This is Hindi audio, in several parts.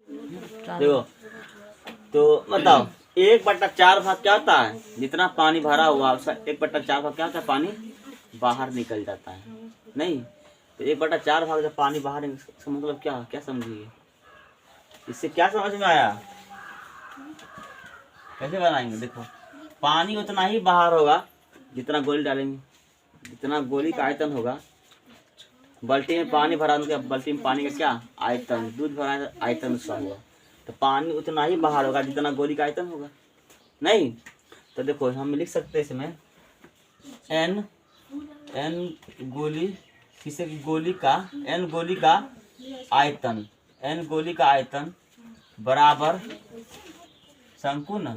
देखो तो बताओ 1/4 भाग क्या होता है, जितना पानी भरा हुआ उसका 1/4 भाग क्या होता है, पानी बाहर निकल जाता है। नहीं तो 1/4 भाग जब पानी बाहर इसका मतलब क्या क्या समझिए, इससे क्या समझ में आया, कैसे बनाएंगे। देखो पानी उतना ही बाहर होगा जितना गोली डालेंगे, जितना गोली का आयतन होगा। बाल्टी में पानी भरा तो क्या बाल्टी में पानी का क्या आयतन, दूध भरा है आयतन उसका हुआ, तो पानी उतना ही बाहर होगा जितना गोली का आयतन होगा। नहीं तो देखो हम लिख सकते हैं इसमें एन गोली, किसी की गोली का एन गोली का आयतन, एन गोली का आयतन बराबर शंकु न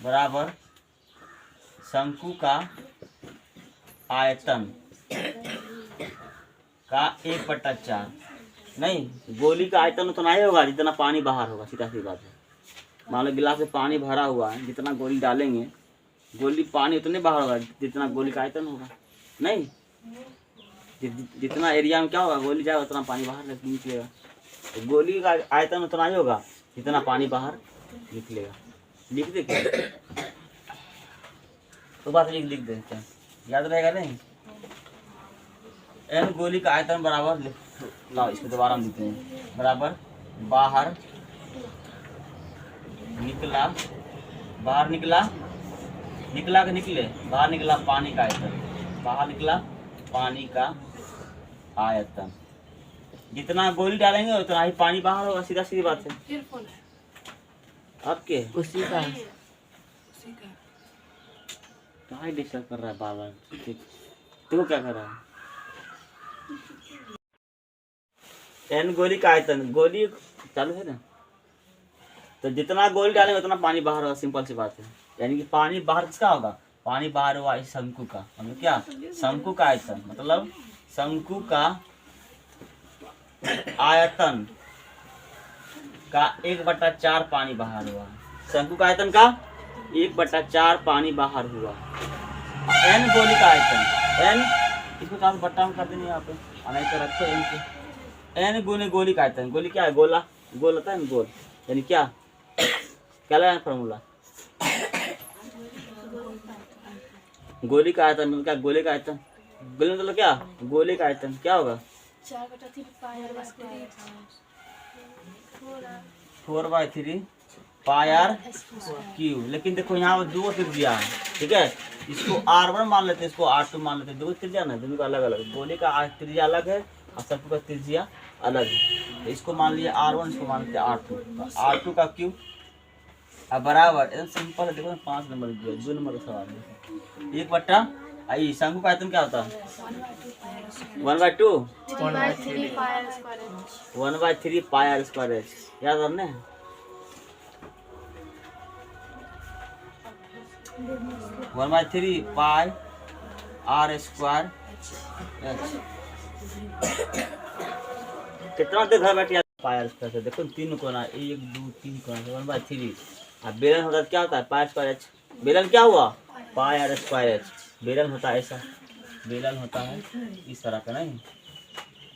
बराबर शंकु का आयतन का 1/4। नहीं गोली का आयतन उतना ही होगा जितना पानी बाहर होगा, सीधा सी बात है। मान लो गिलास में पानी भरा हुआ है, जितना गोली डालेंगे गोली पानी उतने बाहर होगा जितना गोली का आयतन होगा। नहीं जितना एरिया में क्या होगा गोली जाएगा उतना पानी बाहर निकलेगा, तो गोली का आयतन उतना ही होगा जितना पानी बाहर निकलेगा। लिख दे क्या तो बात लिख देते हैं, याद रहेगा। नहीं एन गोली का आयतन बराबर, लाओ इसको दोबारा हम लिखते हैं, बराबर बाहर निकला, बाहर निकला, निकला के निकले, बाहर निकला पानी का आयतन, बाहर निकला पानी का आयतन। जितना गोली डालेंगे उतना ही पानी बाहर होगा, सीधा सीधी बात है। आपके उसी का कहाँ डिस्टर्ब कर रहा है बाबा, तू क्या कर रहा है। एन गोली का आयतन, गोली चालू है ना, तो जितना गोली डालेंगे उतना पानी बाहर होगा, सिंपल सी बात है। यानी कि पानी बाहर किसका होगा, पानी बाहर हुआ इस शंकु का, मतलब क्या शंकु का आयतन, मतलब शंकु का आयतन का 1/4 पानी बाहर हुआ, शंकु का आयतन का 1/4 पानी बाहर हुआ। एन गोली का आयतन, एन इसको चार बट्टा में कर देंगे यहाँ पे, नहीं तो रखो एन के, एन गुने गोली का आयतन, गोली क्या है गोला, गोल होता है ना गोल, यानी क्या क्या लगा फॉर्मूला, गोली का आयतन मतलब क्या गोले का आयतन, गोली मतलब क्या गोले का आयतन क्या होगा 4/3 पाई आर क्यू। लेकिन देखो यहाँ पर दो त्रिज्या है, ठीक है, इसको R1 मान लेते हैं, इसको R2 मान लेते हैं, दो त्रिज्या ना, दोनों का अलग अलग, गोले का त्रिज्या अलग है और शंकु का त्रिज्या अलग है। तो इसको मान लिया R1, इसको मान लेते हैं R2, तो R2 का क्यू अब बराबर एकदम सिंपल है। देखो 5 नंबर दिया, 2 नंबर का सवाल है, 1/, आई शंकु का आयतन क्या होता है 1/2 1/3 पाई आर स्क्वायर एच, याद करने 1/3 पाई आर स्क्वायर एच। कितना देर घर बैठे पाई आर स्क्वायर से, देखो 3 कोना 1 2 3 कोना 1/3, अब बेलन होता है क्या होता है पाई स्क्वायर एच, बेलन क्या हुआ पाई आर स्क्वायर एच, बेलन होता है ऐसा, बेलन होता है इस तरह का, नहीं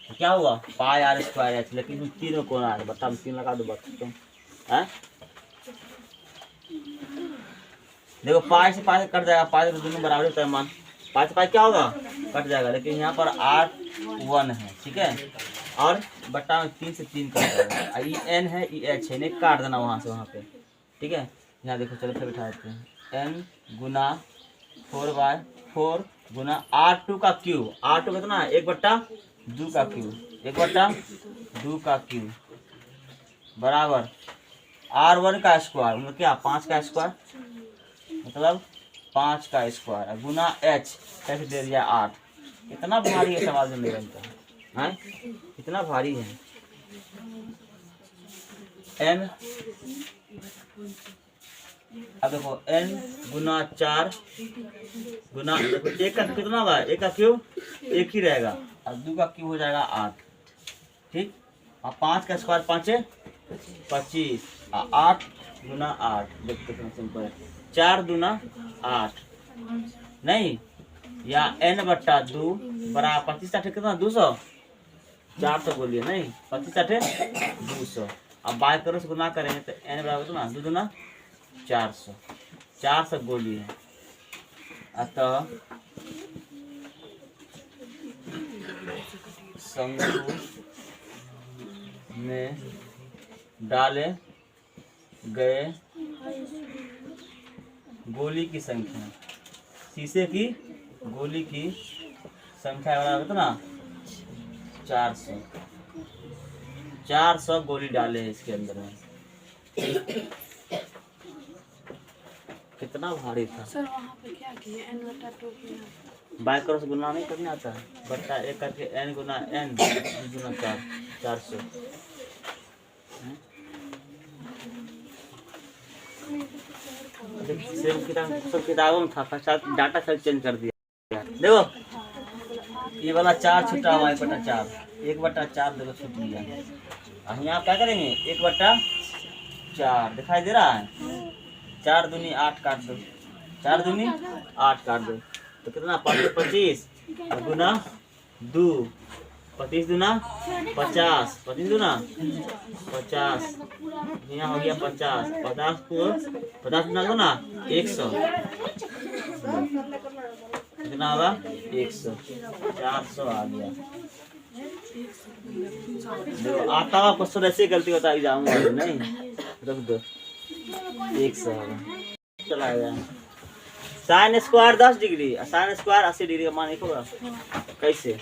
तो क्या हुआ पाई आर स्क्वायर एच, लेकिन 3 कोना है, बता 3 लगा दो बस तुम है। देखो पाई से कट जाएगा, पाई से दोनों बराबर होता है मान, पाई से पाई क्या होगा कट जाएगा, लेकिन यहाँ पर R1 है, ठीक है, और बट्टा में 3 से 3 कट जाएगा, ये एन है ये एच है, नहीं काट देना वहाँ से वहाँ पे, ठीक है। यहाँ देखो चलो फिर बिठा देते हैं, एन गुना 4/4 गुना R2 का क्यू, R2 कितना है 1/2 का क्यू, 1/2 का क्यू बराबर R1 का स्क्वायर, मतलब क्या 5 का स्क्वायर, मतलब 5 का स्क्वायर गुना एच कैसे दे दिया 8। इतना भारी है सवाल जो मेरे है, इतना भारी है। एन अब देखो एन गुना 4 गुना, देखो 1 का कितना होगा 1 का क्यू 1 ही रहेगा, और 2 का क्यू हो जाएगा 8, ठीक, और 5 का स्क्वायर 5 25, 8 गुना 8, देखते कितना सिंपल है, 4 दूना 8, नहीं या n/2 बराबर 25 कितना 200, 400 गोली है नहीं, 25 8 200। अब बाय करो से गुना करेंगे तो n बराबर तो ना 2 दूना 400, 400 गोली है। अतः शंकु में डाले गए गोली की संख्या, शीशे की गोली की संख्या बराबर कितना 400, 400 गोली डाले हैं इसके अंदर में। कितना भारी था सर। वहाँ पे क्या किए n/2 किया? बाय क्रॉस गुना नहीं करने आता है, बट्टा 1 करके n गुना n गुना 4 400। सेम किताब सब किताबों में था, फर्स्ट डाटा सब चेंज कर दिया। देखो ये वाला 4 छुट्टा हुआ 1/4, 1/4 देखो छूट गया। यहाँ आप क्या करेंगे 1/4 दिखाई दे रहा है, 4 दूनी 8 काट दो, 4 दूनी 8 काट दो तो कितना 25 गुना 2, 25 दूना 50, 25 दूना 50, यहाँ हो गया 50, 50 को 50 गुना दो ना 100, कितना होगा 100, 400 आ गया। देखो आता हुआ क्वेश्चन ऐसे गलती होता है एग्जाम में नहीं, रख दो 100 चला गया। Sign square 10 degree, sine square 80 degree का मान एक होगा, कैसे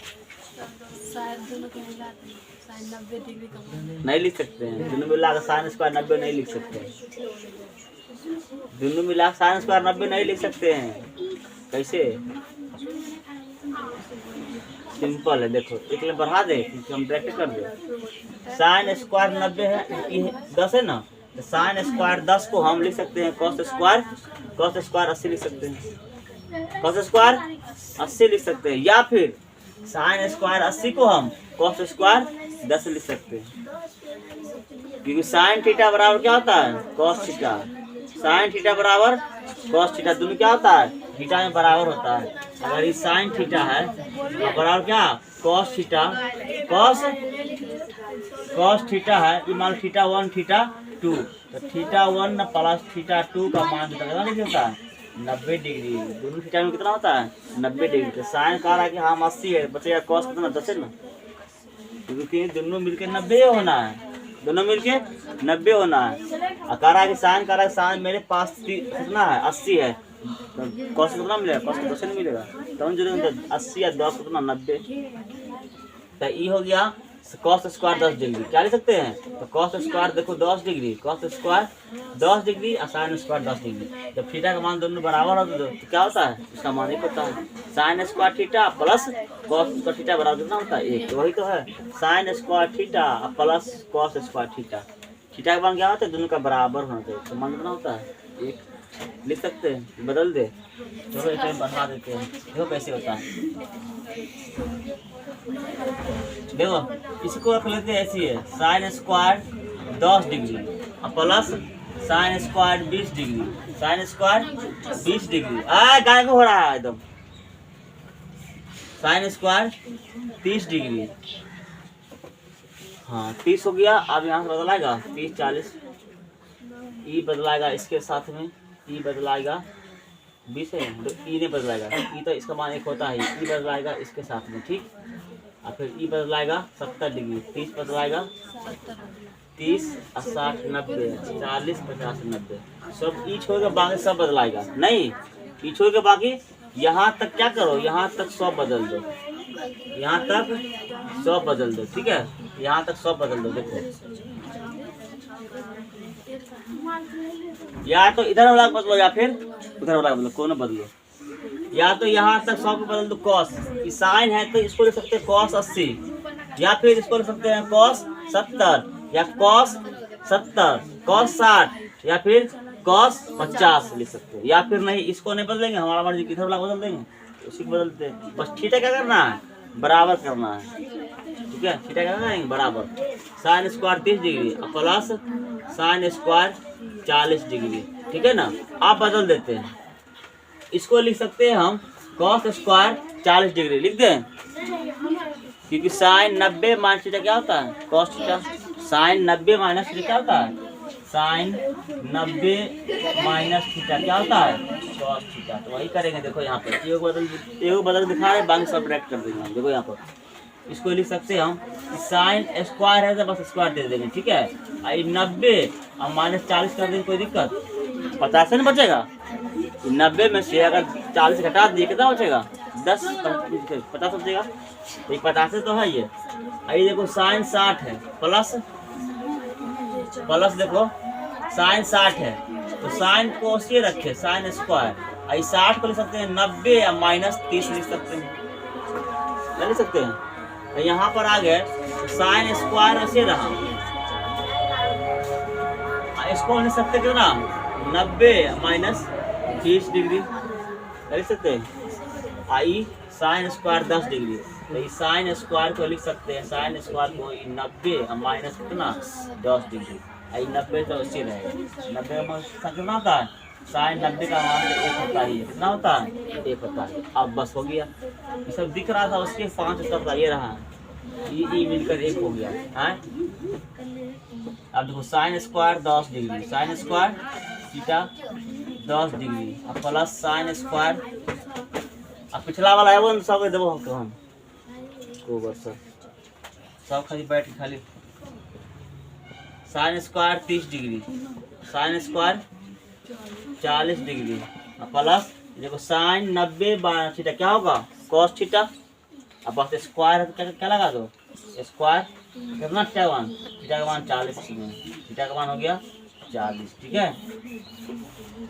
शायद दोनों को मिला दें, साइन 90 डिग्री का मान। नहीं लिख सकते हैं, दोनों मिला कर साइन स्क्वायर 90 नहीं लिख सकते हैं, दोनों मिला साइन स्क्वायर 90 नहीं लिख सकते हैं, कैसे सिंपल है। देखो एक ले बढ़ा दे क्योंकि हम ब्रैकेट कर दे, साइन स्क्वायर 90 है, ये 10 है ना, तो साइन स्क्वायर 10 को हम लिख सकते हैं कॉस स्क्वायर 80 लिख सकते हैं, कॉस स्क्वायर 80 लिख सकते हैं, या फिर साइन स्क्वायर 80 को हम कॉस स्क्वायर 10 लिख सकते हैं, क्योंकि साइन थीटा बराबर क्या होता है कॉस थीटा, साइन थीटा बराबर कॉस थीटा, दोनों क्या होता है थीटा में बराबर होता है। अगर ये साइन थीटा है बराबर क्या कॉस थीटा, कॉस थीटा है, ये मान थीटा 1 थीटा 2, तो थीटा 1 प्लस थीटा 2 का मान कितना होता है 90 डिग्री, दोनों थीटा में कितना होता है 90 डिग्री। तो साइन कह रहा है कि हम 80 है, बचेगा कॉस कितना 10 है ना, क्योंकि दोनों मिलके 90 होना है, दोनों मिलके 90 होना है। और कह रहा है कि साइन कह रहा है साइन मेरे पास कितना है 80 है, तो कॉस कितना मिलेगा कॉस को 10 नहीं मिलेगा, तो हम जो 80 या 10 कितना 90, तो ये हो गया कॉस स्क्वायर 10 डिग्री। क्या लिख सकते हैं तो कॉस स्क्वायर देखो 10 डिग्री, कॉस स्क्वायर 10 डिग्री और साइन स्क्वायर 10 डिग्री। जब थीटा का मान दोनों बराबर होता है तो क्या होता है इसका मान एक होता है, sine square theta plus cos square theta बराबर कितना होता है 1, तो वही तो है sine square theta plus cos square theta, theta का मान क्या होता है दोनों का बराबर होना चाहिए, तो मान कितना होता है 1 लिख सकते हैं, बदल दे चलो इसे बढ़ा देते हैं। देखो कैसे होता है, देखो इसको रख लेते हैं ऐसी है साइन स्क्वायर 10 डिग्री और plus sign square 20 degree, sine square 20 degree गायब हो रहा है एकदम, साइन स्क्वायर 30 डिग्री, हाँ 30 हो गया। अब यहाँ से बदलाएगा 30 40, ई बदलाएगा इसके साथ में, ई बदलाएगा 20 है तो ई नहीं बदलाएगा, ई तो इसका मान 1 होता है, ई बदलाएगा इसके साथ में ठीक, और फिर ई बदलाएगा 70 डिग्री, 30 बदलाएगा 30 और 60 90 40 50 90, सब ई छोड़ के बाकी सब बदलाएगा, नहीं ई छोड़ के बाकी यहाँ तक क्या करो यहाँ तक 100 बदल दो, यहाँ तक 100 बदल दो, ठीक है यहाँ तक 100 बदल दो। देखो या तो इधर वाला बदलो या फिर उधर वाला बदलो, कौन बदलो, या तो यहाँ तक 100 को बदल दो कॉस, साइन है तो इसको लिख सकते हैं कॉस 80, या फिर इसको लिख सकते हैं कॉस 70 या कॉस 70 कॉस 60 या फिर कॉस 50 लिख सकते हैं, या फिर नहीं इसको नहीं बदलेंगे हमारा मर्जी किधर वाला बदल देंगे उसी को बदलते हैं, बस थीटा क्या करना है बराबर करना है, ठीक है थीटा क्या करना है बराबर, sine square 30 degree plus sine square 40 degree, ठीक है ना। आप बदल देते हैं, इसको लिख सकते हैं हम कॉस स्क्वायर 40 डिग्री लिख दें, क्योंकि साइन 90 माइनस थीटा क्या होता है? Cos theta. Sine 90 minus theta क्या होता है? साइन 90 माइनस थीटा क्या होता है? Cos theta. तो वही करेंगे। देखो यहाँ पर एक बदल दिखा रहे, बाकी सब्ट्रैक्ट कर देंगे हम। देखो यहाँ पर इसको लिख सकते हैं हम, साइन स्क्वायर है तो बस स्क्वायर दे देंगे, ठीक है। 90 और माइनस 40 कर देंगे, कोई दिक्कत? 50 नहीं बचेगा। 90 में से अगर 40 घटा दिए कितना बचेगा? 10 50 बचेगा। तो 50 तो है ये। आई देखो साइन 60 है प्लस देखो साइन 60 है तो साइन को उसी रखे साइन स्क्वायर। आई 60 को लिख सकते हैं 90 या माइनस 30 लिख सकते हैं, नहीं लिख सकते हैं। तो यहाँ पर आ गए साइन स्क्वायर ऐसे रहा, इसको लिख सकते कितना? 90 माइनस 30 डिग्री लिख सकते हैं। आई साइन स्क्वायर 10 डिग्री, तो इस साइन स्क्वायर को लिख सकते हैं, साइन स्क्वायर को 90 माइनस कितना? 10 डिग्री। आई 90 तो उससे रहेगा। 90 में कितना होता है? साइन 90 का मान 1 होता है। कितना होता है? 1 होता है। अब बस हो गया। ये सब दिख रहा था उसके 5 उत्तर ये रहा, ये मिलकर 1 हो गया है। अब देखो sine square 10 degree, sine square theta 10 degree अब प्लस साइन स्क्वायर। अब पिछला वाला है वो सब देवो हम को सब खाली बैठ के खाली sine square 30 degree, sine square 40 degree plus देखो साइन 90 थीटा क्या होगा? Cos theta. अब बस स्क्वायर क्या लगा दो? स्क्वायर कितना थीटा का मान? थीटा का मान 40, थीटा का मान हो गया 40, ठीक है।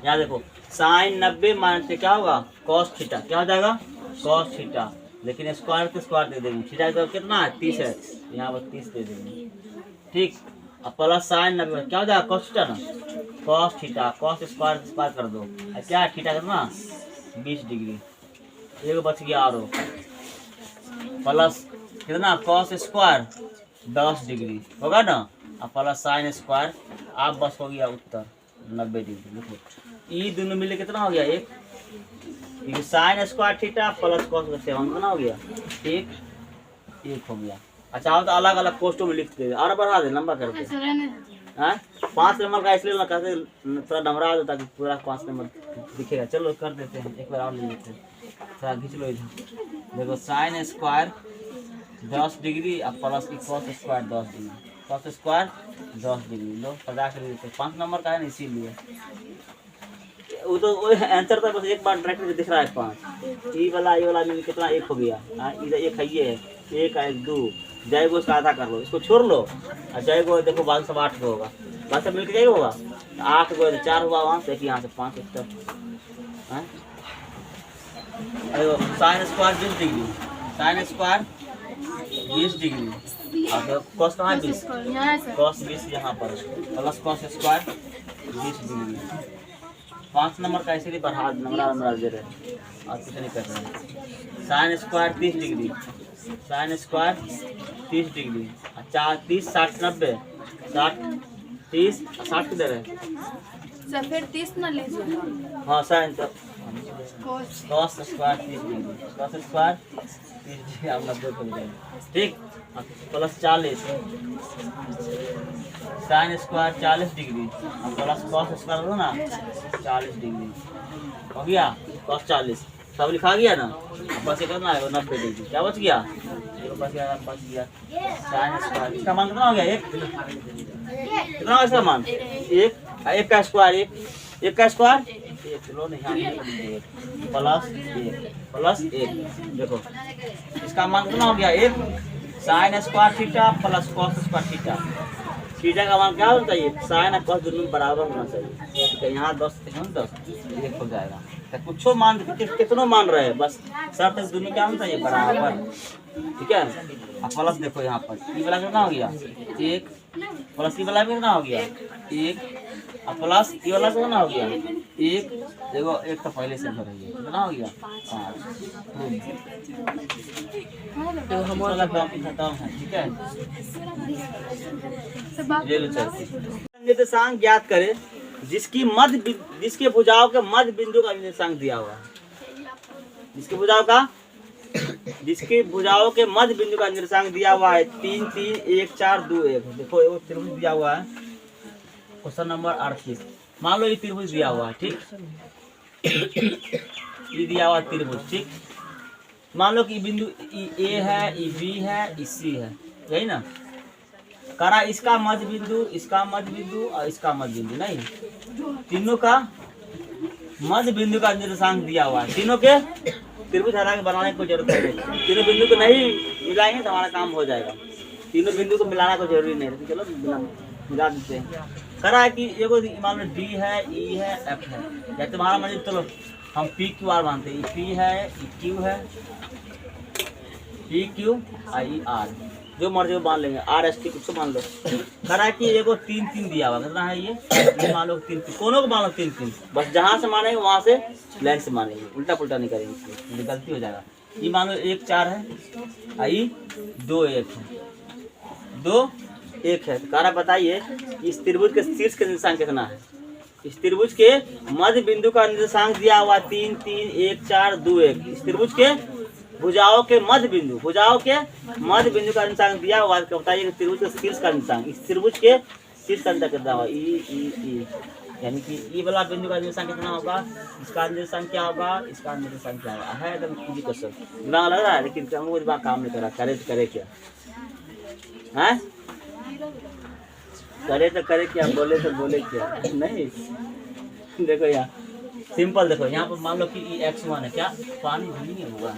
यहाँ देखो साइन 90 माइनस क्या होगा? Cos theta. क्या हो जाएगा? Cos theta. लेकिन स्क्वायर के स्क्वायर दे देंगे, थीटा का कितना है? 30 है, यहाँ पर 30 दे देंगे, ठीक। अब प्लस साइन 90 क्या हो जाएगा? कॉस थीटा ना, cos theta. Cos square square कर दो, क्या है? थीटा कितना? 20 डिग्री। एक बच गया और प्लस कितना? कॉस स्क्वायर 10 डिग्री होगा ना, अब प्लस साइन स्क्वायर। आप बस हो गया उत्तर 90 डिग्री। देखो ये दोनों मिले कितना हो गया? 1। Sine square theta plus cos कितना हो गया? 1 हो गया। अच्छा आओ तो अलग अलग पोस्टों में लिख दे और बढ़ा दे लंबा करके। 5 नंबर का इसलिए कहते थोड़ा डमरा दो ताकि पूरा 5 नंबर दिखेगा। चलो कर देते हैं, एक बार और ले लेते हैं, थोड़ा खींच लो इधर। देखो साइन स्क्वायर 10 डिग्री अब प्लस की cos square 10 degree, cos square 10 degree लो 50 डिग्री। 5 नंबर का है ना, इसीलिए वो तो आंसर था, बस एक बार डायरेक्ट दिख रहा है 5। ये वाला में कितना? 1 हो गया। इधर 1 है, ये है 1 है 2। जय को इसका आधा कर लो, इसको छोड़ लो और जय को देखो बाद सब 8 को होगा, बाद सब मिलकर जाएगा होगा 8 को 4 हुआ वहाँ से, यहाँ से 5 उत्तर। Sine square 20 degree, sine square 20 degree और कॉस कहाँ है? 20, कॉस 20 यहाँ पर plus cos square 20 degree. 5 number का इसीलिए बढ़ा नंबर दे रहे और कुछ नहीं कर रहे। Sine square 30 degree, sine square 30 degree 4 30 60 90 60 30 60 किधर है? फिर 30 ना लीजिए। हाँ sine cos square 30 degree, cos square 30 degree आप 90 को जाएंगे, ठीक। प्लस 40 साइन स्क्वायर 40 डिग्री और प्लस कॉस स्क्वायर हो ना 40 डिग्री हो गया। कॉस 40 सब लिखा गया ना, बस ये करना है 90 डिग्री। क्या बच गया? बच गया साइन स्क्वायर। इसका मान कितना हो गया? 1 कितना हो इसका मान? 1 का स्क्वायर 1 का स्क्वायर 1 लो नहीं प्लस 1 देखो इसका मान कितना हो गया? 1 sine square theta plus cos square theta. Theta का मान क्या होना चाहिए? साइन और कॉस दोनों बराबर होना चाहिए। तो यहाँ 10 1 हो जाएगा। तो कुछ मान कितनों मान रहे हैं, बस शर्त दोनों क्या होना चाहिए? बराबर, ठीक है। अब प्लस देखो यहाँ पर ई वाला कितना हो गया? 1 प्लस ई वाला कितना हो गया? 1 और प्लस ई वाला कितना हो गया? 1 देखो 1 तो पहले से भर है, कितना हो गया? 5। तो हमारा काम खत्म है, ठीक है। निर्देशांक ज्ञात करें जिसके भुजाओं के मध्य बिंदु का निर्देशांक दिया हुआ है, जिसके भुजाओं का जिसके भुजाओं के मध्य बिंदु का निर्देशांक दिया हुआ है 3 3 1 4 2 1। देखो एक त्रिभुज दिया हुआ है, क्वेश्चन नंबर 38। मान लो ये त्रिभुज दिया हुआ है, ठीक, ये दिया हुआ त्रिभुज, ठीक। मान लो कि बिंदु ए है, ई बी है, ई सी है, यही ना। करा इसका मध्य बिंदु, इसका मध्य बिंदु और इसका मध्य बिंदु, नहीं, तीनों का मध्य बिंदु का निर्देशांक दिया हुआ है। तीनों के त्रिभुज हालांकि बनाने की कोई जरूरत है, तीनों बिंदु को नहीं मिलाएंगे तो हमारा काम हो जाएगा। तीनों बिंदु को मिलाना कोई जरूरी नहीं है, चलो मिला देते हैं। करा है कि एगो मान लो डी है, ई है, एफ है, या तुम्हारा मतलब चलो हम पी क्यू आर मानते हैं, पी है, ई क्यू है, पी क्यू आई आर, जो मर्जी वो मान लेंगे, आर एस टी कुछ मान लो। करा है कि एगो 3 3 दिया हुआ, कितना है ये मान लो 3 3, दोनों को मान लो 3 3, बस जहाँ से मानेंगे वहाँ से लाइन से मानेंगे, उल्टा पुल्टा नहीं करेंगे, गलती हो जाएगा। ये मान लो 1 4 है, आई 2 1 है, 2 1 है। कारा बताइए इस त्रिभुज के शीर्ष का निर्देशांक कितना है। इस त्रिभुज के मध्य बिंदु का निर्देशांक दिया हुआ 3 3 1 4 2 1। इस त्रिभुज के भुजाओं के मध्य बिंदु, भुजाओं के मध्य बिंदु का निर्देशांक दिया हुआ, बताइए त्रिभुज के शीर्ष का निर्देशांक। इस त्रिभुज के शीर्ष का निर्देशांक कितना हुआ, ई, यानी कि ई वाला बिंदु का निर्देशांक कितना होगा, इसका निर्देशांक क्या होगा, इसका निर्देशांक क्या होगा। है एकदम इजी क्वेश्चन, दिमाग लग रहा है, लेकिन हम वो दिमाग काम नहीं कर रहा, करे क्या है, करे तो करे क्या, बोले तो बोले क्या, नहीं। देखो यहाँ सिंपल, देखो यहाँ पर मान लो कि ई x1 है, क्या पानी नहीं होगा,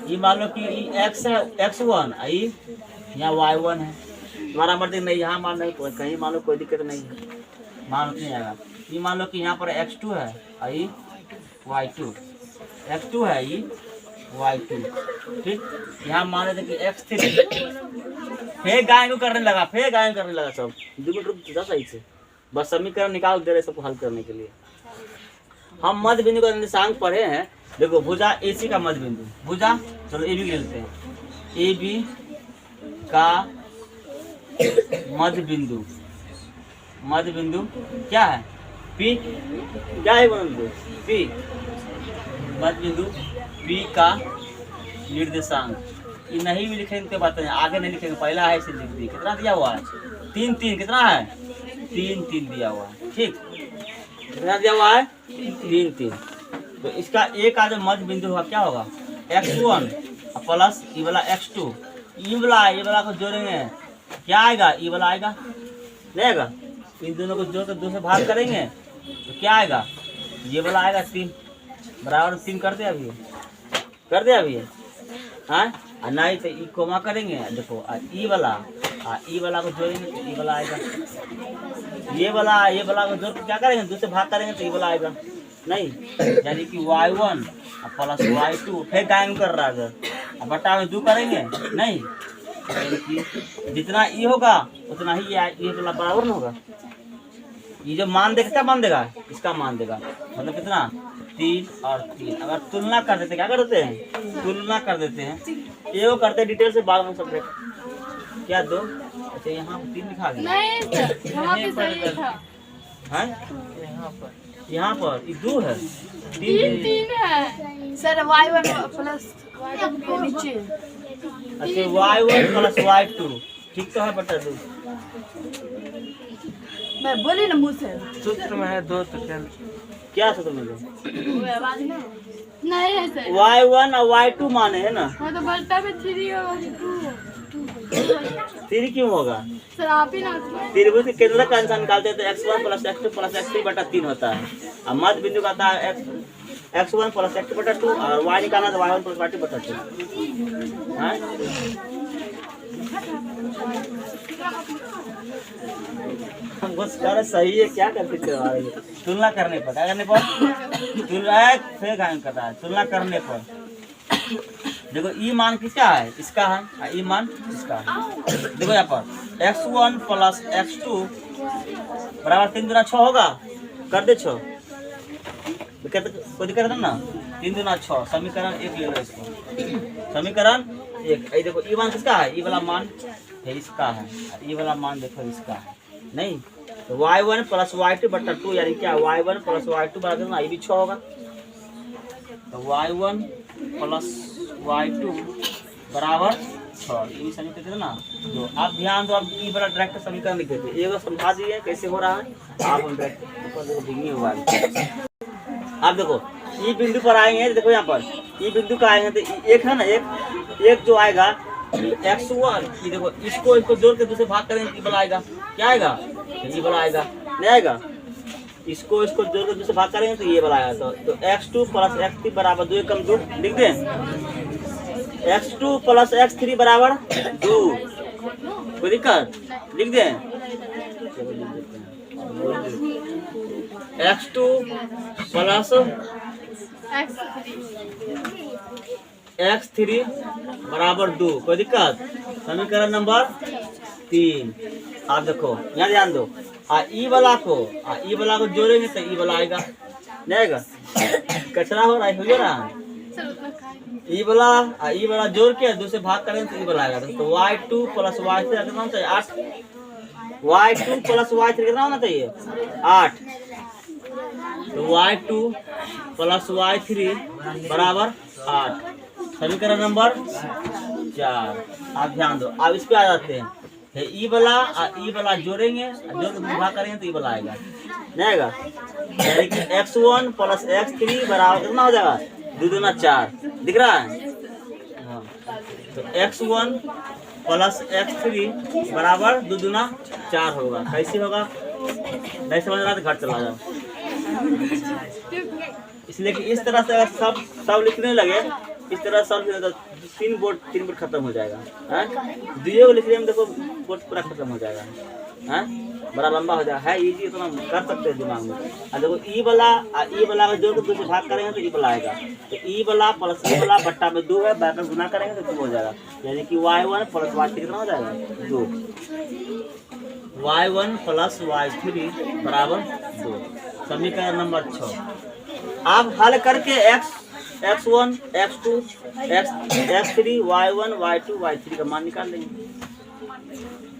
ये मान लो कि x है, x1, यहाँ y1 है, तुम्हारा मर्जी नहीं, यहाँ मान नहीं, कहीं मान लो कोई दिक्कत नहीं है, मान नहीं आएगा। ये मान लो कि यहाँ पर x2 है, y2, x2 है, y2, ठीक। यहाँ मान लेते कि x3, फिर गायन करने लगा, सब रुक जा सही से, बस समीकरण निकाल दे रहे सबको हल करने के लिए। हम मध्य बिंदु का निर्देशांक पढ़े हैं, देखो भुजा AC का मध्य बिंदु, भुजा चलो AB लेते हैं, AB का मध्य बिंदु क्या है, P, क्या है बिंदु P, मध्य बिंदु P का निर्देशांक। ये नहीं भी लिखेंगे तो बात नहीं, आगे नहीं लिखेंगे, पहला है इसे लिख दिए। कितना दिया हुआ है, 3 3, कितना है 3 3 दिया हुआ है, ठीक, कितना दिया हुआ है 3 3। तो इसका ए का जो मध्य बिंदु होगा क्या होगा, x1 प्लस ई वाला x2, ई वाला को जोड़ेंगे क्या आएगा, ई वाला आएगा, नहीं आएगा, इन दोनों को जोड़ कर 2 से भाग करेंगे तो क्या आएगा, ये वाला आएगा 3 बराबर 3 कर दे अभी, हाँ, नहीं तो ई कोमा करेंगे, देखो ई वाला को जोड़ेंगे तो ई वाला आएगा, ये वाला को जोड़ क्या करेंगे, 2 से भाग करेंगे तो ई वाला आएगा, नहीं, यानी कि y1 प्लस y2, फिर गायन कर रहा है, अब बटा में 2 करेंगे, नहीं, यानी कि जितना ई होगा उतना ही ये वाला बराबर ना होगा। ये जो मान देगा क्या मान देगा, इसका मान देगा, मतलब कितना 3 और 3। अगर तुलना कर देते, क्या कर देते हैं, तुलना कर देते हैं, ये करते हैं डिटेल से, बाद में सब क्या 2, अच्छा यहाँ 3 लिखा गया, यहाँ पर 2 है, 3 है सर, y1 प्लस y2 नीचे, अच्छा y1 प्लस y2, ठीक तो है बटा 2, मैं बोली ना मुँह से, सूत्र में है 2 तो क्या सूत्र में नहीं है सर, y1 और y2 माने है ना, हाँ तो बल्टा में 3 होगा, 3 क्यों होगा सर आप ही ना, त्रिभुज के केंद्र का अंश निकालते हैं तो x1 plus x2 plus x3 बटा 3 होता है, और मध्य बिंदु का आता है x1 प्लस x2 बटा 2, और y निकालना तो y1 प्लस y2 बटा 2, हाँ? बस कर सही है, क्या करते करवा रही है, तुलना करने पर, क्या करने पर, तुलना फिर गायन करता है, तुलना करने पर। देखो ई मान किसका है, इसका है, और ई मान इसका है। देखो यहाँ पर x1 प्लस x2 बराबर 3 दूना 6 होगा, कर दे 6, कोई दिक्कत है ना, 3 दूना 6, समीकरण 1 ले लो इसको, समीकरण 1। ये देखो ई मान किसका है, ई वाला मान है इसका है, ई वाला मान देखो इसका है, नहीं तो y1 प्लस y2 बटा 2 यानी क्या y1 प्लस y2 बराबर कितना, ये भी 6 होगा। तो y1 प्लस y2 बराबर 6, ये समीकरण कितना 2। आप ध्यान दो, आप ई बड़ा डायरेक्ट समीकरण लिख देते, ये समझा दीजिए कैसे हो रहा है। आप हुआ आप देखो ई बिंदु पर आएंगे, देखो यहाँ पर ई बिंदु का आएंगे तो एक है ना, एक जो आएगा x1, ये देखो इसको जोड़ के दूसरे भाग करेंगे तो आएगा, क्या आएगा, ये वाला आएगा, नहीं आएगा। इसको जोड़ के दूसरे भाग करेंगे तो ये वाला आएगा। तो x2 प्लस x3 बराबर 2, कम 2 लिख दें। x2 प्लस x3 बराबर 2, कोई दिक्कत, लिख दें। x2 प्लस x3 बराबर 2, कोई दिक्कत। समीकरण नंबर 3। आप देखो यहाँ ध्यान दो, ई वाला को जोड़ेंगे तो ई वाला आएगा, नहीं आएगा, कचरा हो रहा है, ई वाला जोड़ के दूसरे भाग करेंगे तो ई वाला आएगा। तो y2 प्लस y3 कितना होना चाहिए, 8। y2 प्लस y3 कितना होना चाहिए, 8। तो y2 प्लस y3 बराबर 8, समीकरण नंबर 4। आप ध्यान दो, अब इस पे आ जाते हैं। ई वाला जोड़ेंगे, जोड़ के भाग करेंगे तो ई वाला आएगा, नहीं आएगा। यानी कि x1 प्लस x3 बराबर कितना हो जाएगा, 2 दूना 4, दिख रहा है। हाँ। तो x1 प्लस x3 बराबर 2 दूना 4 होगा। कैसे होगा, नहीं समझ रहा तो घर चला जाओ। इसलिए कि इस तरह से अगर सब लिखने लगे, इस तरह सब तो 3 बोर्ड खत्म हो जाएगा। दुइयों को लिखने में देखो बोर्ड पूरा खत्म हो जाएगा, बड़ा लंबा हो जाएगा। है इजी, इतना कर सकते हैं दिमाग में। और देखो ई वाला का जोड़ के दूसरे भाग करेंगे तो ई वाला आएगा। तो ई वाला प्लस ई वाला बट्टा में 2 है, बैकर गुना करेंगे तो 2 हो जाएगा। यानी कि y1 प्लस y3 कितना हो जाएगा, 2। y1 प्लस y3 बराबर 2, समीकरण नंबर 6। आप हल करके x1 x2 x3 y1 y2 y3 का मान निकाल लेंगे।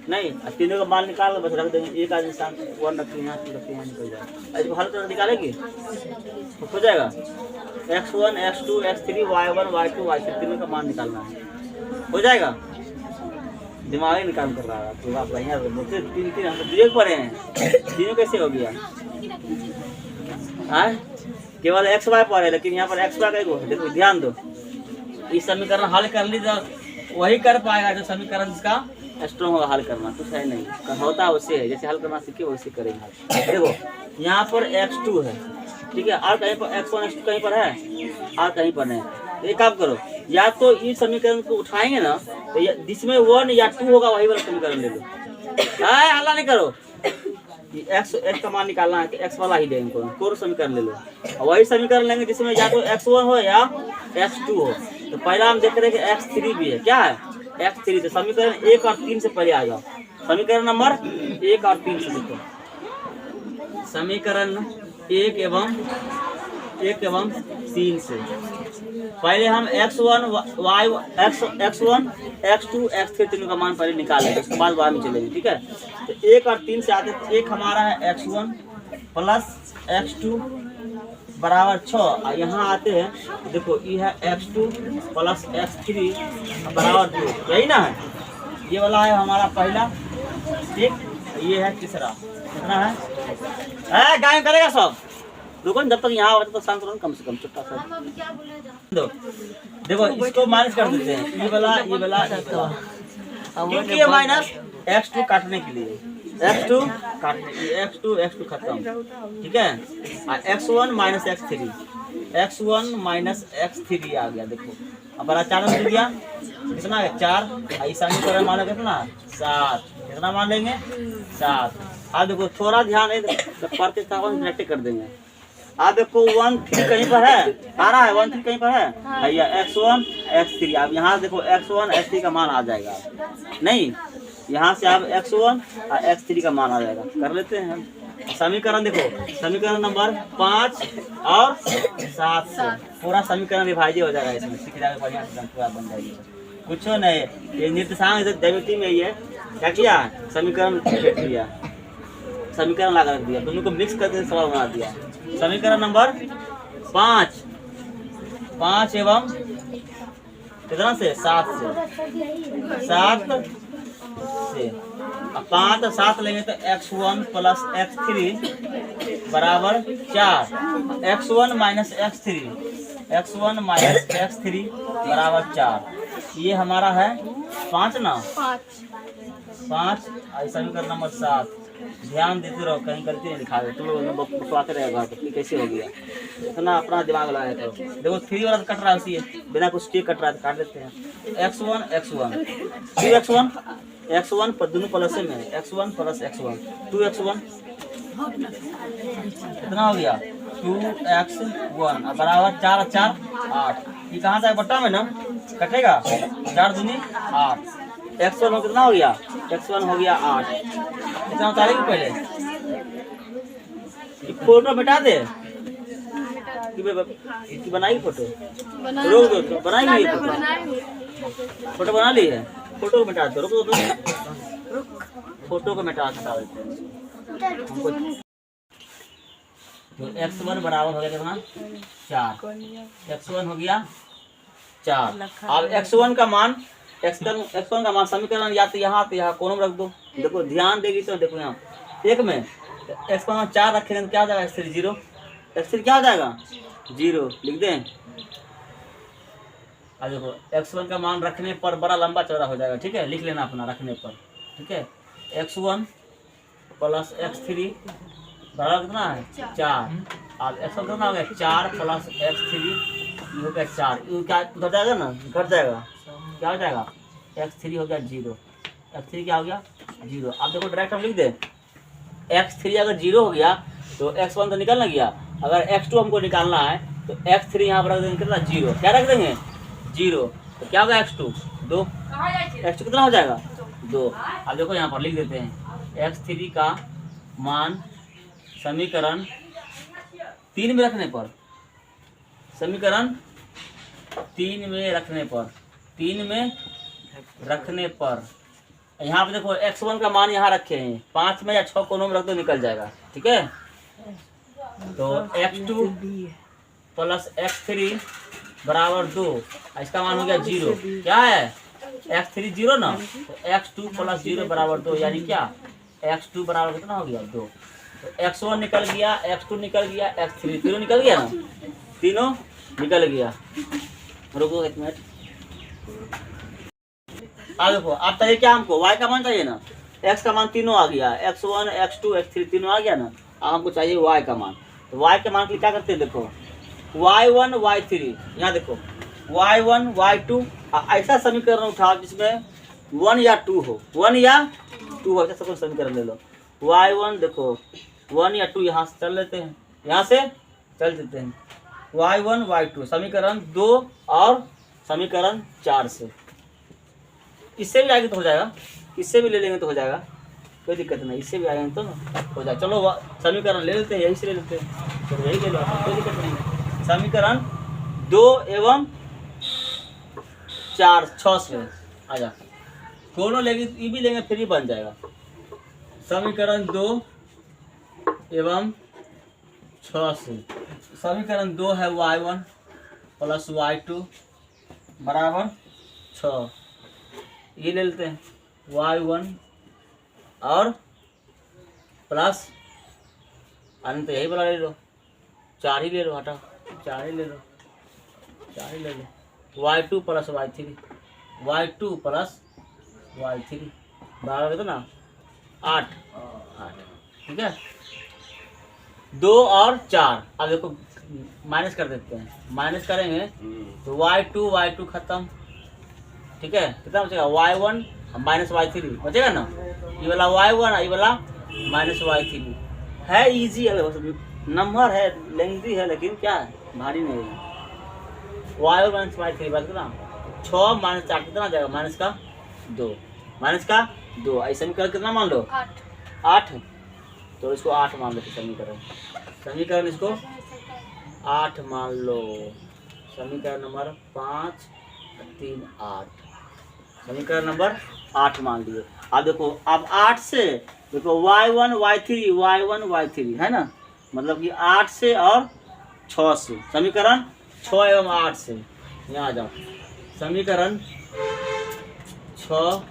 नहीं, तीनों का मान निकाल बस रख देंगे। एक आदमी शांत 1 रखते हैं, 2 रखते हैं, निकल जाएगा। इसको हल कर निकालेगी तो हो जाएगा। x1 x2 x3 y1 y2 y3 तीनों का मान निकालना है, हो जाएगा। दिमाग ही निकाल कर रहा है तो आप यहाँ तीन हम तो पढ़े हैं, तीनों कैसे हो गया। केवल एक्स वाई पर है, लेकिन यहाँ पर एक्स वाई का देखो, ध्यान दो। इस समीकरण हल कर ली तो वही कर पाएगा जो समीकरण जिसका स्ट्रॉन्ग होगा। हल करना कुछ है नहीं, होता है उससे है, जैसे हल करना सीखे वैसे करेंगे। देखो यहाँ पर x2 है, ठीक है, और कहीं पर x1 x2 कहीं पर है, और कहीं पर नहीं। एक काम करो, या तो इस समीकरण को उठाएंगे ना, तो जिसमें 1 या 2 होगा वही वाला समीकरण ले लो। हल्ला नहीं करो, एक्स का मान निकालना है तो एक्स वाला ही लेंगे, कोई समीकरण ले लो। और वही समीकरण लेंगे जिसमें या तो x1 हो या x2 हो। तो पहला हम देख रहे हैं कि x3 भी है, क्या है x3। तो समीकरण 1 और 3 से पहले आ जाओ। समीकरण नंबर 1 और 3 से लिखो। समीकरण 1 एवं 3 से पहले हम x1 x2 x3 तीनों का मान पहले निकाल लेंगे, उसके बाद बाद में चलेंगे, ठीक है। तो 1 और 3 से आते, तो 1 हमारा है x1 प्लस x2 बराबर 6। और यहाँ आते हैं, देखो ये है x2 प्लस x3 बराबर 2, यही ना है। ये वाला है हमारा पहला, ठीक, ये है तीसरा। कितना है गाय करेगा सब। रुको जब तक यहाँ होता तो शांत रहो, कम से कम छोटा सा देखो, इसको माइनस कर देते हैं। ये वाला क्योंकि ये माइनस x2 काटने के लिए, x2 खत्म, ठीक है। x1 माइनस x3 आ गया। देखो अब बड़ा 4 मिल गया, कितना है 4। ऐसा नहीं कर मान कितना 7, कितना मान लेंगे 7। अब देखो थोड़ा ध्यान है, पढ़ते कनेक्ट कर देंगे। आप देखो 1 3 कहीं पर है, आ रहा है 1 3 कहीं पर है भैया, x1 x3। अब यहाँ देखो x1 x3 का मान आ जाएगा, नहीं यहाँ से आप x1 और x3 का मान आ जाएगा। कर लेते हैं हम समीकरण। देखो समीकरण नंबर 5 और 7 से पूरा समीकरण विभाज्य हो जाएगा। इसमें सीख जाएगा, बढ़िया से पूरा बन जाएगी। कुछ नहीं, ये निर्देशांक दैवती में ये क्या किया, समीकरण फेंक दिया। समीकरण लगा रख दिया, दोनों को मिक्स करके सवाल बना दिया। समीकरण नंबर 5 एवं कितना से 7 से 5 और 7 लेंगे तो x1 प्लस x3 बराबर 4, x1 माइनस x3 बराबर 4। ये हमारा है 5 ना, 5। समीकरण नंबर 7। ध्यान देते रहो, कहीं गलती नहीं दिखा दे, तुम लोग बकवाते रहेगा तो कैसे हो गया, इतना अपना दिमाग लगाया करो। देखो 3 वाला कट रहा है, उसी बिना कुछ के कट रहा है, काट देते हैं। x1 पर दोनों प्लस में x1 प्लस x1 2x1 कितना हो गया 2x1 बराबर 4 और 4 8। ये कहाँ था बट्टा में ना, कटेगा 4 दूनी 8। x1 कितना हो गया, x1 हो गया 8। इतना उतारेंगे पहले, फोटो मिटा दे कि बनाई फोटो, रोक दो तो बनाई फोटो बना ली है, फोटो को मिटा दो, रुक दो, फोटो को मिटा देते हैं। तो x1 बराबर हो गया कितना 4, x1 हो गया 4। अब x1 का मान समीकरण या तो यहाँ कोनों में रख दो। देखो ध्यान देगी तो देखो यहाँ एक में x का मान 4 रखेंगे तो क्या हो जाएगा x3 0, x3 क्या हो जाएगा 0 लिख दें। अब देखो x1 का मान रखने पर बड़ा लंबा चौड़ा हो जाएगा, ठीक है, लिख लेना अपना रखने पर, ठीक है। x1 प्लस x3 बराबर कितना है 4। अब x1 कितना हो गया 4 प्लस x3 ये हो गया 4, ये क्या उधर जाएगा ना, घट जाएगा, क्या हो जाएगा x3 हो गया 0, x3 क्या हो गया 0। अब देखो डायरेक्ट हम लिख दे, x3 अगर 0 हो गया तो x1 तो निकल ना गया, अगर x2 हमको निकालना है तो x3 यहाँ पर रख देंगे कितना 0, क्या रख देंगे 0, तो क्या होगा x2 2, x2 कितना हो जाएगा 2। अब देखो यहाँ पर लिख देते हैं x3 का मान समीकरण 3 में रखने पर, समीकरण 3 में रखने पर यहाँ पे देखो x1 का मान यहाँ रखे हैं, 5 में या 6 कोनों में रख दो निकल जाएगा, ठीक है। तो x2 प्लस x3 बराबर 2, इसका मान हो गया 0, क्या है x3 0 ना, तो x2 प्लस 0 बराबर 2, यानी क्या x2 बराबर कितना हो गया 2। तो x1 निकल गया, x2 निकल गया, x3 तीनों निकल गया ना, तीनों निकल गया। रुको एक मिनट, अब देखो अब चाहिए क्या हमको y का मान चाहिए ना, x का मान तीनों आ गया, x1 x2 x3 तीनों आ गया ना, अब हमको चाहिए y का मान। तो y के मान के लिए क्या करते हैं, देखो y1 y3, यहाँ देखो y1 y2 ऐसा समीकरण उठाओ जिसमें 1 या 2 हो, 1 या 2 हो, ऐसा समीकरण ले लो। y1 देखो 1 या 2 यहाँ से चल लेते हैं, यहाँ से चल देते हैं y1 y2 समीकरण 2 और समीकरण 4 से, इससे भी आएंगे तो हो जाएगा, इससे भी ले लेंगे तो हो जाएगा, कोई दिक्कत नहीं, इससे भी आएंगे तो हो जाएगा। चलो समीकरण ले लेते हैं, यही से ले लेते हैं, तो यही ले लो, कोई दिक्कत नहीं। समीकरण 2 एवं 4 6 से आ जा, दोनों लेंगे ये भी लेंगे फिर ही बन जाएगा। समीकरण 2 एवं 6 से, समीकरण 2 है y1 प्लस y2 बराबर 6, ये ले लेते हैं y1 और प्लस अनंत यही वाला ले लो, 4 ही ले लो, हटा 4 ही ले लो, 4 ही ले लो, y2 प्लस y3 बराबर कितना 8, ठीक है। 2 और 4, अब देखो माइनस कर देते हैं, माइनस करेंगे तो y2 खत्म, ठीक है, कितना बचेगा y1 माइनस y3 बचेगा ना, ये वाला y1 ये वाला माइनस y3 है, इजी है, नंबर है, लेंथी है, लेकिन क्या है भारी नहीं है। y1 माइनस y3 बात कितना 6 माइनस 4 कितना जाएगा माइनस का 2, ऐसा समीकरण कितना मान लो 8, तो इसको 8 मान लो, समीकरण इसको 8 मान लो, समीकरण नंबर 5 3 8। समीकरण नंबर 8 मान लिए। अब देखो, अब 8 से देखो y1 y3 है ना, मतलब कि 8 से और 6 से, समीकरण 6 एवं 8 से यहाँ आ जाओ। समीकरण 6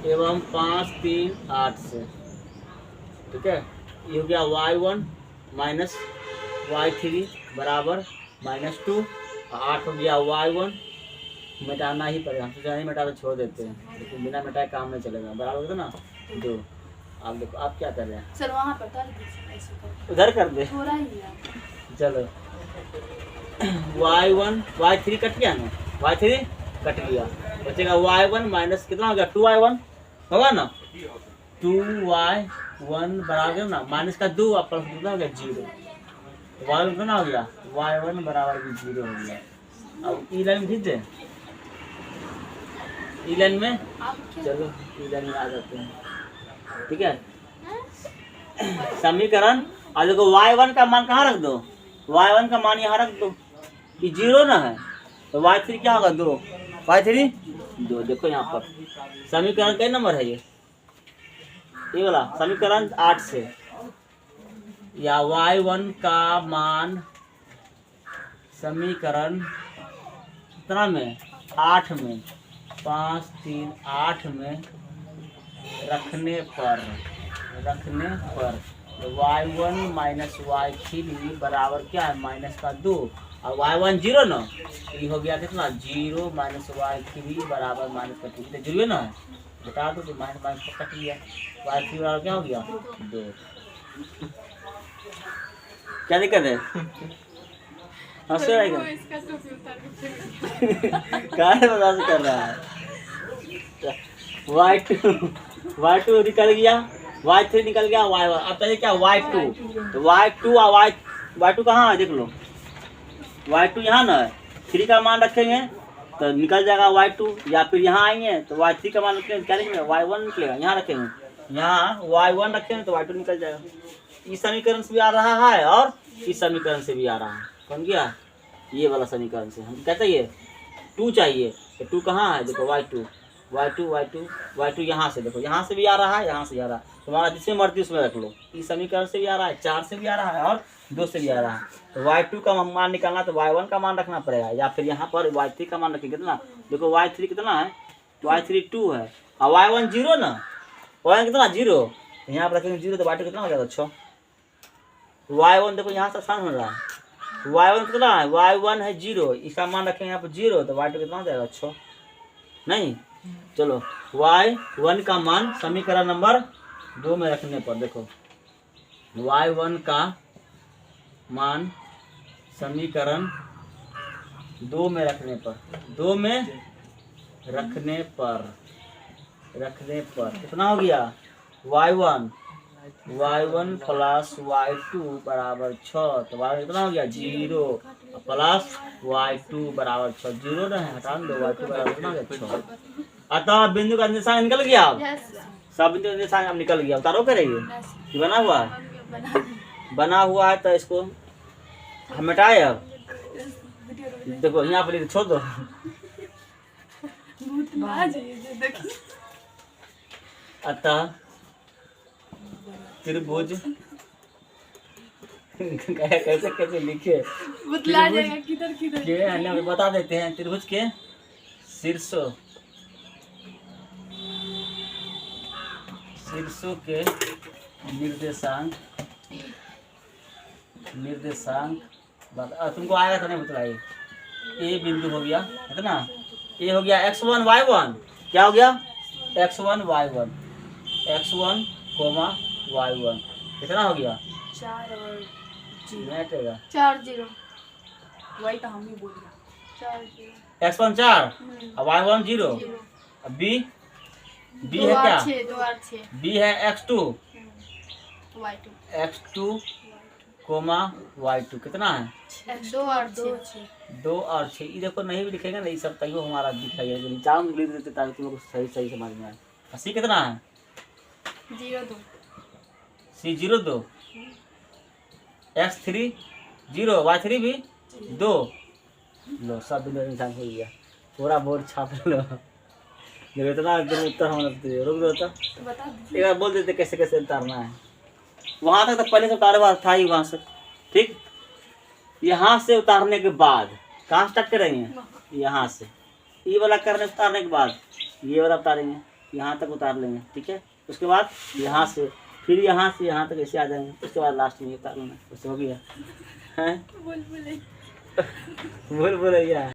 एवं 5 3 8 से, ठीक है। ये हो गया y1 माइनस y3 बराबर -2, 8 हो गया y1, मिटाना ही पड़ेगा, हम सोचा नहीं मिटा तो छोड़ देते हैं, लेकिन बिना मिटाए काम नहीं चलेगा, बराबर होता ना 2। आप देखो आप क्या कर रहे हैं, सर वहाँ पर कर दीजिए, ऐसे कर उधर कर दे, थोड़ा ही है। चलो y1 y3 कट गया ना, y3 कट गया, बचेगा y1 माइनस कितना हो गया 2y1 होगा ना, 2y1 बराबर ना, माइनस का 2 और प्लस कितना हो गया 0, y1 कितना हो गया y1 बराबर भी 0 हो गया। अब ई लाइन खींच दे, ई लाइन में, आप क्या चलो ई लाइन में आ जाते हैं, ठीक है। समीकरण, और देखो y1 का मान कहाँ रख दो, y1 का मान यहाँ रख दो, कि 0 ना है, तो y3 क्या होगा 2, y3 2। देखो यहाँ पर समीकरण कई नंबर है ये वाला समीकरण 8 से, या y1 का मान समीकरण कितना में 8 में 5 3 8 में रखने पर y1 माइनस y3 बराबर क्या है माइनस का 2, और y1 0 ना, ये हो गया कितना 0 माइनस y3 बराबर माइनस का 2, तो 0 ना है, बता दो, तो माइनस माइनस कट गया, y3 बराबर क्या हो गया 2। क्या दिक्कत है, हंस रहा है इसका तो फिर क्या है, बता से कर रहा है। y2 निकल गया, y3 निकल गया, y1, अब चाहिए क्या y2, तो y2 और y2 कहाँ है देख लो, y2 यहाँ ना है, 3 का मान रखेंगे तो निकल जाएगा y2, या फिर यहाँ आएंगे तो y3 का मान रखेंगे क्या निकलेगा y1 निकलेगा, यहाँ रखेंगे, यहाँ y1 रखेंगे तो y2 निकल जाएगा। इस समीकरण से भी आ रहा है और इस समीकरण से भी आ रहा है, कौन गया ये वाला समीकरण से, हम क्या चाहिए 2 चाहिए, तो 2 कहाँ है देखो y2 यहाँ से, देखो यहाँ से भी आ रहा है, यहाँ से भी आ रहा है, तुम्हारा जिसमें मर्जी उसमें रख लो, इस समीकरण से भी आ रहा है, 4 से भी आ रहा है और 2 से भी आ रहा है। तो y2 का मान निकालना तो y1 का मान रखना पड़ेगा, या फिर यहाँ पर y3 का मान रखेंगे कितना, देखो y3 कितना है, y3 2 है और y1 0 ना, y1 कितना 0, यहाँ पर रखेंगे 0 तो y2 कितना हो जाएगा 6, y1 देखो यहाँ से आसान हो रहा है, y1 कितना है y1 है 0, इसका मान रखेंगे यहाँ पर 0 तो y2 कितना हो जाएगा 6, नहीं। चलो y1 का मान समीकरण नंबर 2 में रखने पर, देखो y1 का मान समीकरण 2 में रखने पर, 2 में रखने पर कितना हो गया y1 प्लस y2 बराबर 6, तो y कितना हो गया 0 प्लस y2 बराबर 6, 0 ना है हटा दो, y2 बराबर कितना हो गया 6। अतः बिंदु का निशान निकल गया, सब बिंदु का निशान अब निकल गया, उतारो करेंगे कि बना हुआ है, बना हुआ है तो इसको हम मिटाए, अब देखो यहाँ पर छोड़ दो, अतः त्रिभुज कैसे कैसे लिखे बतला जाएगा किधर किधर के हमें बता देते हैं, त्रिभुज के शीर्षों के निर्देशांक तुमको आएगा तो नहीं बताइए। ए बिंदु हो गया है ना, ए हो गया x1 y1, क्या हो गया x1 y1 y1 कितना हो गया 4 और 0 4 4 0, वही तो हम ही बोल रहे 4 0, x1 4 और y1 0, अब b है क्या 2 और 6 b है x2 y2 y2 कितना है 2 और 6 ये देखो नहीं भी लिखेगा ना, ये सब तैयो हमारा दिखाइए, चार लिख देते ताकि तुम लोग सही सही समझ में आए। सी कितना है 0 2 सी 0 2, x3 0 y3 भी 2, लो सब बिंदु निशान हो गया। पूरा बोर्ड छाप लो। देखो इतना उत्तर हम लगते रुक दो तो बता एक दीजिए। बार बोल देते कैसे कैसे उतारना है। वहां तक तो पहले से उतारे हुआ था ही वहां से, ठीक। यहाँ से उतारने के बाद कहाँ स्टार्ट करेंगे, यहाँ से ये वाला करने उतारने के बाद ये वाला उतारेंगे, यहाँ तक उतार लेंगे, ठीक है। उसके बाद यहाँ से फिर यहाँ से यहाँ तक ऐसे आ जाएंगे, उसके बाद लास्ट में ये उतार लेना, उससे हो गया। हैं बोल बोले बोल बोल भैया।